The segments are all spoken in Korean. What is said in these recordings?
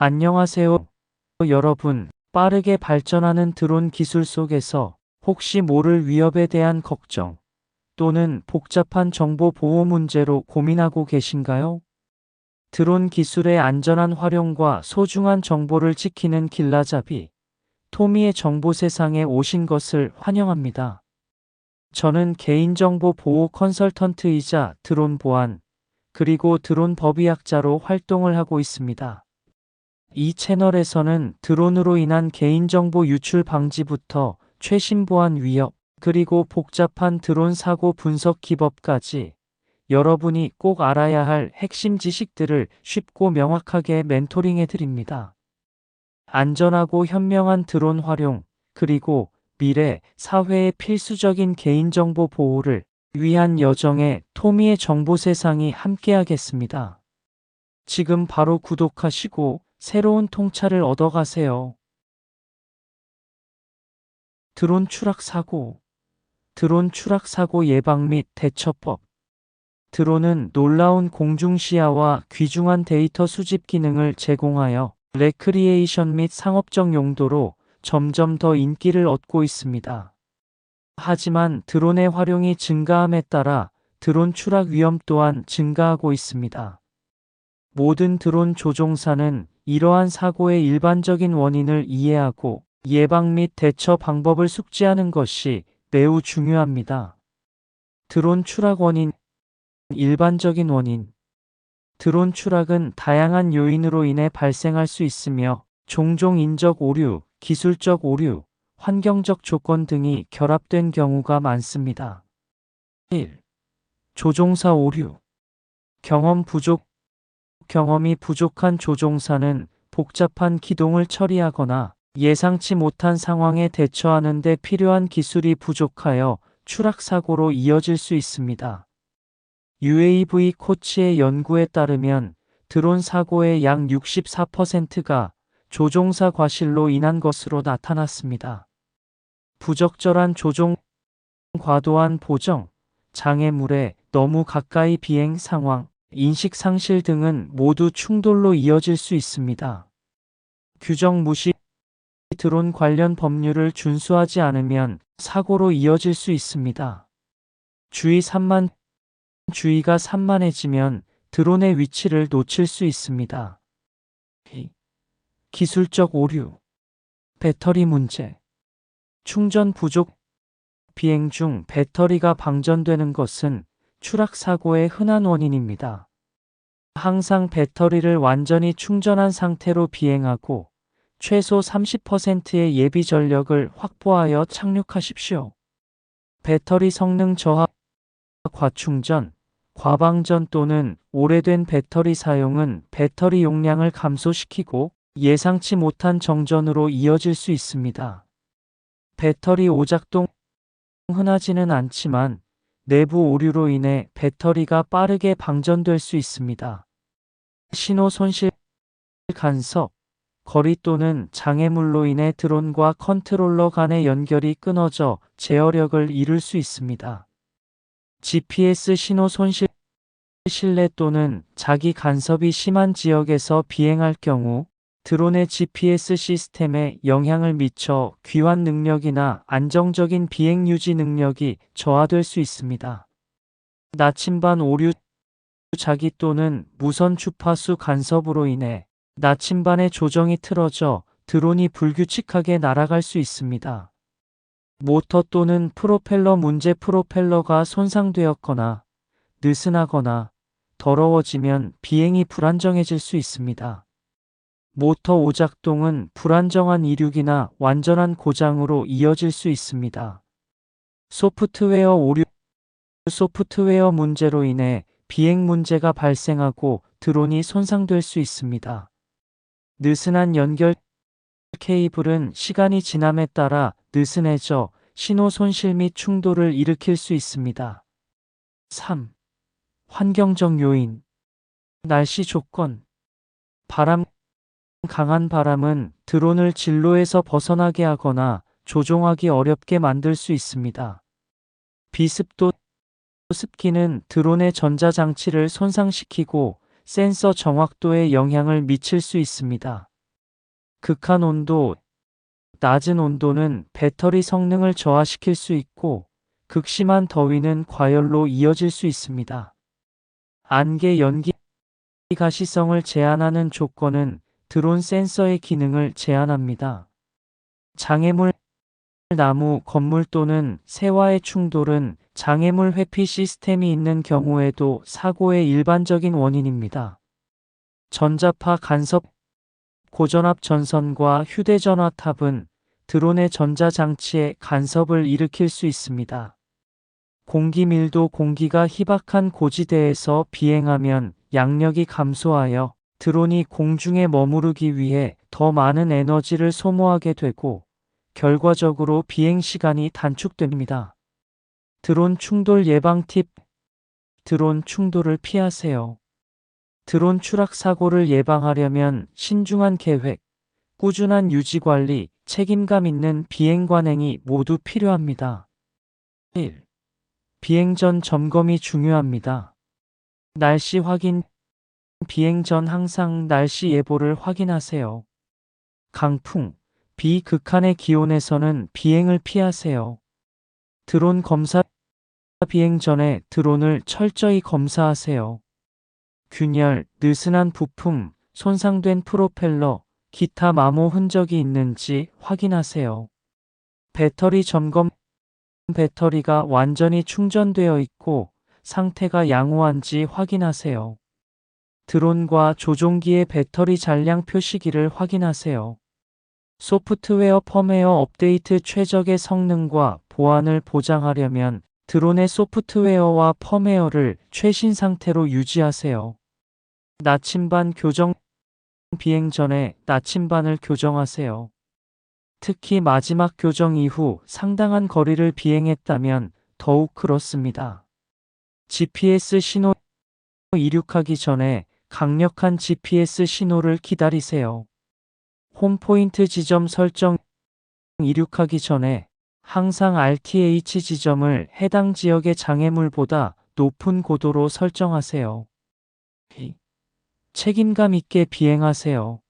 안녕하세요, 여러분. 빠르게 발전하는 드론 기술 속에서 혹시 모를 위협에 대한 걱정 또는 복잡한 정보 보호 문제로 고민하고 계신가요? 드론 기술의 안전한 활용과 소중한 정보를 지키는 길라잡이, 토미의 정보 세상에 오신 것을 환영합니다. 저는 개인정보 보호 컨설턴트이자 드론 보안, 그리고 드론 법의학자로 활동을 하고 있습니다. 이 채널에서는 드론으로 인한 개인정보 유출 방지부터 최신 보안 위협, 그리고 복잡한 드론 사고 분석 기법까지 여러분이 꼭 알아야 할 핵심 지식들을 쉽고 명확하게 멘토링해 드립니다. 안전하고 현명한 드론 활용, 그리고 미래 사회의 필수적인 개인정보 보호를 위한 여정에 토미의 정보 세상이 함께하겠습니다. 지금 바로 구독하시고 새로운 통찰을 얻어가세요. 드론 추락 사고. 드론 추락 사고 예방 및 대처법. 드론은 놀라운 공중 시야와 귀중한 데이터 수집 기능을 제공하여 레크리에이션 및 상업적 용도로 점점 더 인기를 얻고 있습니다. 하지만 드론의 활용이 증가함에 따라 드론 추락 위험 또한 증가하고 있습니다. 모든 드론 조종사는 이러한 사고의 일반적인 원인을 이해하고 예방 및 대처 방법을 숙지하는 것이 매우 중요합니다. 드론 추락 원인. 일반적인 원인. 드론 추락은 다양한 요인으로 인해 발생할 수 있으며 종종 인적 오류, 기술적 오류, 환경적 조건 등이 결합된 경우가 많습니다. 1. 조종사 오류. 경험 부족. 경험이 부족한 조종사는 복잡한 기동을 처리하거나 예상치 못한 상황에 대처하는 데 필요한 기술이 부족하여 추락 사고로 이어질 수 있습니다. UAV 코치의 연구에 따르면 드론 사고의 약 64%가 조종사 과실로 인한 것으로 나타났습니다. 부적절한 조종, 과도한 보정, 장애물에 너무 가까이 비행 상황, 인식 상실 등은 모두 충돌로 이어질 수 있습니다. 규정 무시. 드론 관련 법률을 준수하지 않으면 사고로 이어질 수 있습니다. 주의가 산만해지면 드론의 위치를 놓칠 수 있습니다. 기술적 오류. 배터리 문제. 충전 부족. 비행 중 배터리가 방전되는 것은 추락 사고의 흔한 원인입니다. 항상 배터리를 완전히 충전한 상태로 비행하고 최소 30%의 예비 전력을 확보하여 착륙하십시오. 배터리 성능 저하. 과충전, 과방전 또는 오래된 배터리 사용은 배터리 용량을 감소시키고 예상치 못한 정전으로 이어질 수 있습니다. 배터리 오작동. 흔하지는 않지만 내부 오류로 인해 배터리가 빠르게 방전될 수 있습니다. 신호 손실. 간섭, 거리 또는 장애물로 인해 드론과 컨트롤러 간의 연결이 끊어져 제어력을 잃을 수 있습니다. GPS 신호 손실. 실내 또는 자기 간섭이 심한 지역에서 비행할 경우 드론의 GPS 시스템에 영향을 미쳐 귀환 능력이나 안정적인 비행 유지 능력이 저하될 수 있습니다. 나침반 오류. 자기 또는 무선 주파수 간섭으로 인해 나침반의 조정이 틀어져 드론이 불규칙하게 날아갈 수 있습니다. 모터 또는 프로펠러 문제. 프로펠러가 손상되었거나 느슨하거나 더러워지면 비행이 불안정해질 수 있습니다. 모터 오작동은 불안정한 이륙이나 완전한 고장으로 이어질 수 있습니다. 소프트웨어 오류. 소프트웨어 문제로 인해 비행 문제가 발생하고 드론이 손상될 수 있습니다. 느슨한 연결. 케이블은 시간이 지남에 따라 느슨해져 신호 손실 및 충돌을 일으킬 수 있습니다. 3. 환경적 요인. 날씨 조건. 바람. 강한 바람은 드론을 진로에서 벗어나게 하거나 조종하기 어렵게 만들 수 있습니다. 비습도. 습기는 드론의 전자장치를 손상시키고 센서 정확도에 영향을 미칠 수 있습니다. 극한 온도, 낮은 온도는 배터리 성능을 저하시킬 수 있고 극심한 더위는 과열로 이어질 수 있습니다. 안개 연기 가시성을 제한하는 조건은 드론 센서의 기능을 제한합니다. 장애물, 나무, 건물 또는 새와의 충돌은 장애물 회피 시스템이 있는 경우에도 사고의 일반적인 원인입니다. 전자파 간섭, 고전압 전선과 휴대전화 탑은 드론의 전자장치에 간섭을 일으킬 수 있습니다. 공기 밀도, 공기가 희박한 고지대에서 비행하면 양력이 감소하여 드론이 공중에 머무르기 위해 더 많은 에너지를 소모하게 되고 결과적으로 비행 시간이 단축됩니다. 드론 충돌 예방 팁. 드론 충돌을 피하세요. 드론 추락 사고를 예방하려면 신중한 계획, 꾸준한 유지 관리, 책임감 있는 비행 관행이 모두 필요합니다. 1. 비행 전 점검이 중요합니다. 날씨 확인. 비행 전 항상 날씨 예보를 확인하세요. 강풍, 비, 극한의 기온에서는 비행을 피하세요. 드론 검사. 비행 전에 드론을 철저히 검사하세요. 균열, 느슨한 부품, 손상된 프로펠러, 기타 마모 흔적이 있는지 확인하세요. 배터리 점검. 배터리가 완전히 충전되어 있고 상태가 양호한지 확인하세요. 드론과 조종기의 배터리 잔량 표시기를 확인하세요. 소프트웨어 펌웨어 업데이트. 최적의 성능과 보안을 보장하려면 드론의 소프트웨어와 펌웨어를 최신 상태로 유지하세요. 나침반 교정. 비행 전에 나침반을 교정하세요. 특히 마지막 교정 이후 상당한 거리를 비행했다면 더욱 그렇습니다. GPS 신호. 이륙하기 전에 강력한 GPS 신호를 기다리세요. 홈포인트 지점 설정. 이륙하기 전에 항상 RTH 지점을 해당 지역의 장애물보다 높은 고도로 설정하세요. 책임감 있게 비행하세요.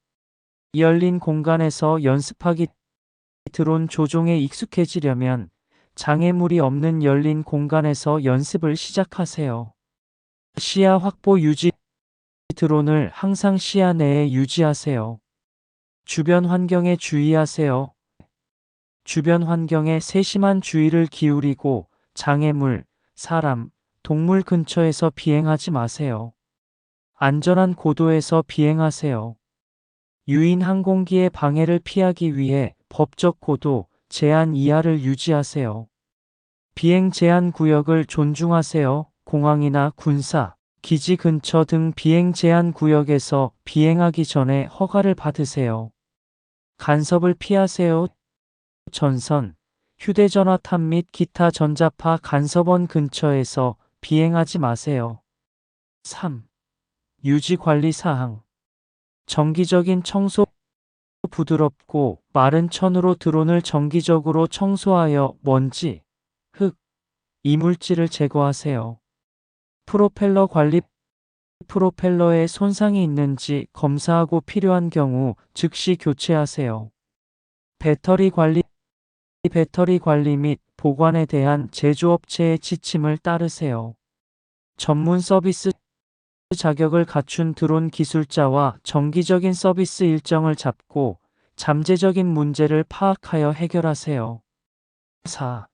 열린 공간에서 연습하기. 드론 조종에 익숙해지려면 장애물이 없는 열린 공간에서 연습을 시작하세요. 시야 확보 유지. 드론을 항상 시야 내에 유지하세요. 주변 환경에 주의하세요. 주변 환경에 세심한 주의를 기울이고 장애물, 사람, 동물 근처에서 비행하지 마세요. 안전한 고도에서 비행하세요. 유인 항공기의 방해를 피하기 위해 법적 고도 제한 이하를 유지하세요. 비행 제한 구역을 존중하세요. 공항이나 군사, 기지 근처 등 비행 제한 구역에서 비행하기 전에 허가를 받으세요. 간섭을 피하세요. 전선, 휴대전화 탑 및 기타 전자파 간섭원 근처에서 비행하지 마세요. 3. 유지 관리 사항. 정기적인 청소. 부드럽고 마른 천으로 드론을 정기적으로 청소하여 먼지, 흙, 이물질을 제거하세요. 프로펠러 관리. 프로펠러에 손상이 있는지 검사하고 필요한 경우 즉시 교체하세요. 배터리 관리. 배터리 관리 및 보관에 대한 제조업체의 지침을 따르세요. 전문 서비스. 자격을 갖춘 드론 기술자와 정기적인 서비스 일정을 잡고 잠재적인 문제를 파악하여 해결하세요. 4.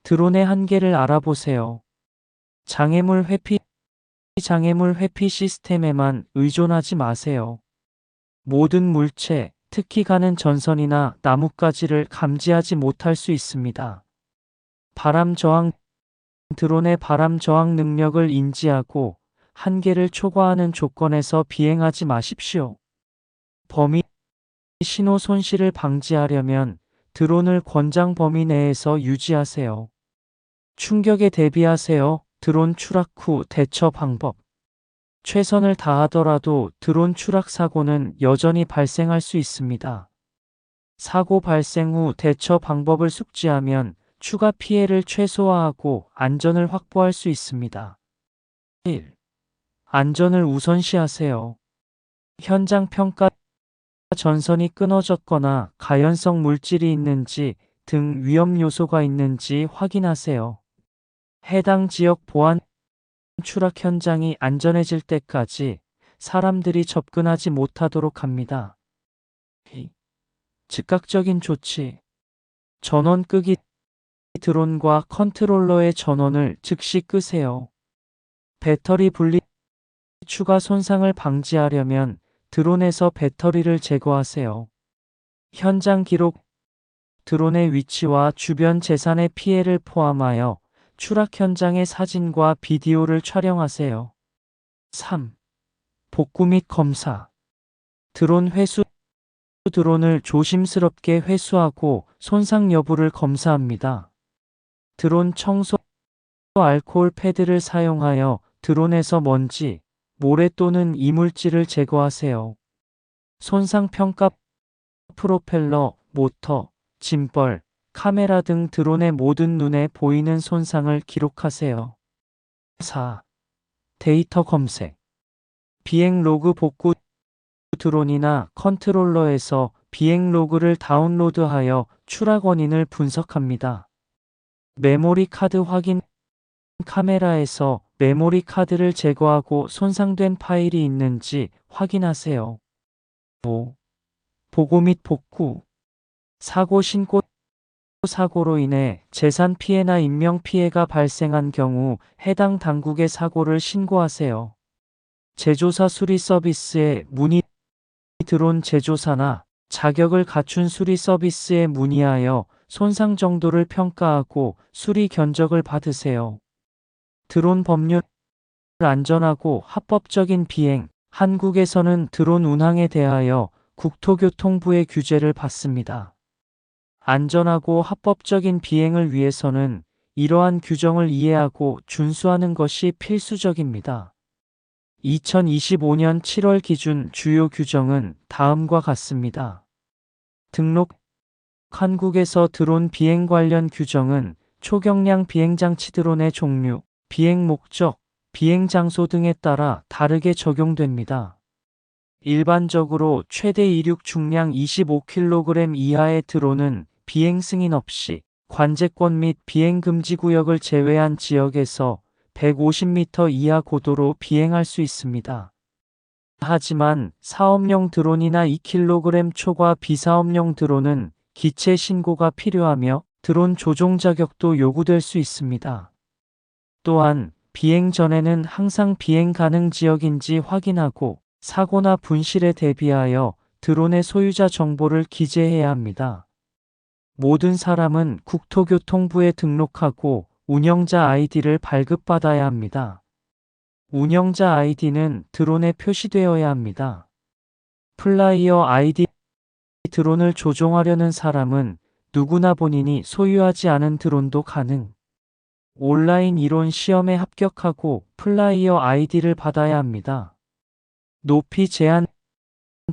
드론의 한계를 알아보세요. 장애물 회피. 장애물 회피 시스템에만 의존하지 마세요. 모든 물체, 특히 가는 전선이나 나뭇가지를 감지하지 못할 수 있습니다. 바람 저항. 드론의 바람 저항 능력을 인지하고 한계를 초과하는 조건에서 비행하지 마십시오. 범위. 신호 손실을 방지하려면 드론을 권장 범위 내에서 유지하세요. 충격에 대비하세요. 드론 추락 후 대처 방법. 최선을 다하더라도 드론 추락 사고는 여전히 발생할 수 있습니다. 사고 발생 후 대처 방법을 숙지하면 추가 피해를 최소화하고 안전을 확보할 수 있습니다. 1. 안전을 우선시하세요. 현장 평가 전선이 끊어졌거나 가연성 물질이 있는지 등 위험 요소가 있는지 확인하세요. 해당 지역 보안 추락 현장이 안전해질 때까지 사람들이 접근하지 못하도록 합니다. 즉각적인 조치. 전원 끄기. 드론과 컨트롤러의 전원을 즉시 끄세요. 배터리 분리. 추가 손상을 방지하려면 드론에서 배터리를 제거하세요. 현장 기록. 드론의 위치와 주변 재산의 피해를 포함하여 추락 현장의 사진과 비디오를 촬영하세요. 3. 복구 및 검사. 드론 회수. 드론을 조심스럽게 회수하고 손상 여부를 검사합니다. 드론 청소. 알코올 패드를 사용하여 드론에서 먼지, 모래 또는 이물질을 제거하세요. 손상 평가. 프로펠러, 모터, 짐벌, 카메라 등 드론의 모든 눈에 보이는 손상을 기록하세요. 4. 데이터 검색. 비행 로그 복구. 드론이나 컨트롤러에서 비행 로그를 다운로드하여 추락 원인을 분석합니다. 메모리 카드 확인. 카메라에서 메모리 카드를 제거하고 손상된 파일이 있는지 확인하세요. 5. 보고 및 복구. 사고 신고. 사고로 인해 재산 피해나 인명 피해가 발생한 경우 해당 당국에 사고를 신고하세요. 제조사 수리 서비스에 문의. 드론 제조사나 자격을 갖춘 수리 서비스에 문의하여 손상 정도를 평가하고 수리 견적을 받으세요. 드론 법률. 안전하고 합법적인 비행. 한국에서는 드론 운항에 대하여 국토교통부의 규제를 받습니다. 안전하고 합법적인 비행을 위해서는 이러한 규정을 이해하고 준수하는 것이 필수적입니다. 2025년 7월 기준 주요 규정은 다음과 같습니다. 등록. 한국에서 드론 비행 관련 규정은 초경량 비행장치 드론의 종류, 비행 목적, 비행 장소 등에 따라 다르게 적용됩니다. 일반적으로 최대 이륙 중량 25kg 이하의 드론은 비행 승인 없이 관제권 및 비행 금지 구역을 제외한 지역에서 150m 이하 고도로 비행할 수 있습니다. 하지만 사업용 드론이나 2kg 초과 비사업용 드론은 기체 신고가 필요하며 드론 조종 자격도 요구될 수 있습니다. 또한 비행 전에는 항상 비행 가능 지역인지 확인하고 사고나 분실에 대비하여 드론의 소유자 정보를 기재해야 합니다. 모든 사람은 국토교통부에 등록하고 운영자 아이디를 발급받아야 합니다. 운영자 아이디는 드론에 표시되어야 합니다. 플라이어 아이디. 드론을 조종하려는 사람은 누구나 본인이 소유하지 않은 드론도 가능. 온라인 이론 시험에 합격하고 플라이어 아이디를 받아야 합니다. 높이 제한.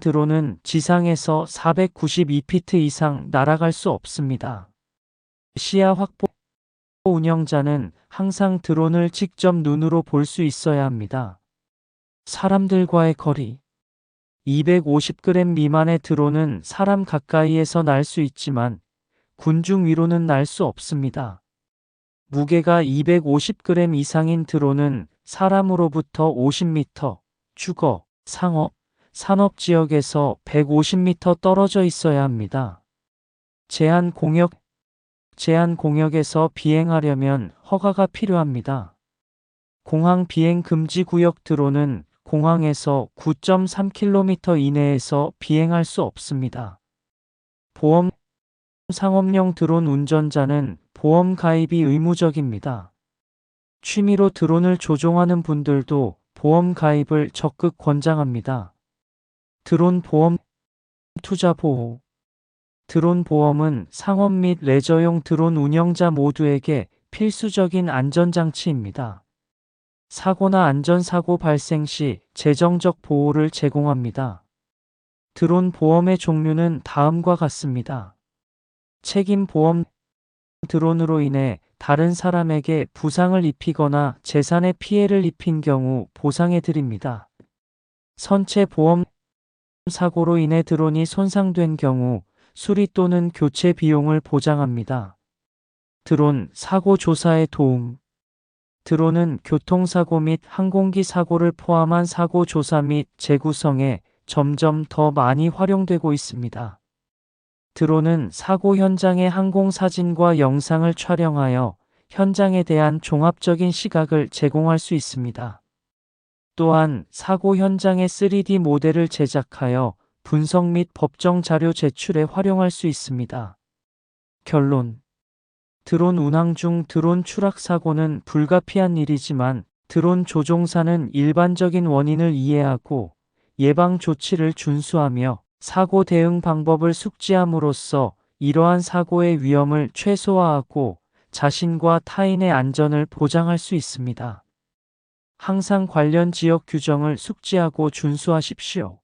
드론은 지상에서 492피트 이상 날아갈 수 없습니다. 시야 확보. 운영자는 항상 드론을 직접 눈으로 볼 수 있어야 합니다. 사람들과의 거리. 250g 미만의 드론은 사람 가까이에서 날 수 있지만 군중 위로는 날 수 없습니다. 무게가 250g 이상인 드론은 사람으로부터 50m, 주거, 상업, 산업 지역에서 150m 떨어져 있어야 합니다. 제한 공역. 제한 공역에서 비행하려면 허가가 필요합니다. 공항 비행 금지 구역. 드론은 공항에서 9.3km 이내에서 비행할 수 없습니다. 보험. 상업용 드론 운전자는 보험 가입이 의무적입니다. 취미로 드론을 조종하는 분들도 보험 가입을 적극 권장합니다. 드론 보험. 투자 보호. 드론 보험은 상업 및 레저용 드론 운영자 모두에게 필수적인 안전장치입니다. 사고나 안전사고 발생 시 재정적 보호를 제공합니다. 드론 보험의 종류는 다음과 같습니다. 책임 보험. 드론으로 인해 다른 사람에게 부상을 입히거나 재산에 피해를 입힌 경우 보상해 드립니다. 선체 보험 사고로 인해 드론이 손상된 경우 수리 또는 교체 비용을 보장합니다. 드론 사고 조사에 도움. 드론은 교통사고 및 항공기 사고를 포함한 사고 조사 및 재구성에 점점 더 많이 활용되고 있습니다. 드론은 사고 현장의 항공 사진과 영상을 촬영하여 현장에 대한 종합적인 시각을 제공할 수 있습니다. 또한 사고 현장의 3D 모델을 제작하여 분석 및 법정 자료 제출에 활용할 수 있습니다. 결론. 드론 운항 중 드론 추락 사고는 불가피한 일이지만 드론 조종사는 일반적인 원인을 이해하고 예방 조치를 준수하며 사고 대응 방법을 숙지함으로써 이러한 사고의 위험을 최소화하고 자신과 타인의 안전을 보장할 수 있습니다. 항상 관련 지역 규정을 숙지하고 준수하십시오.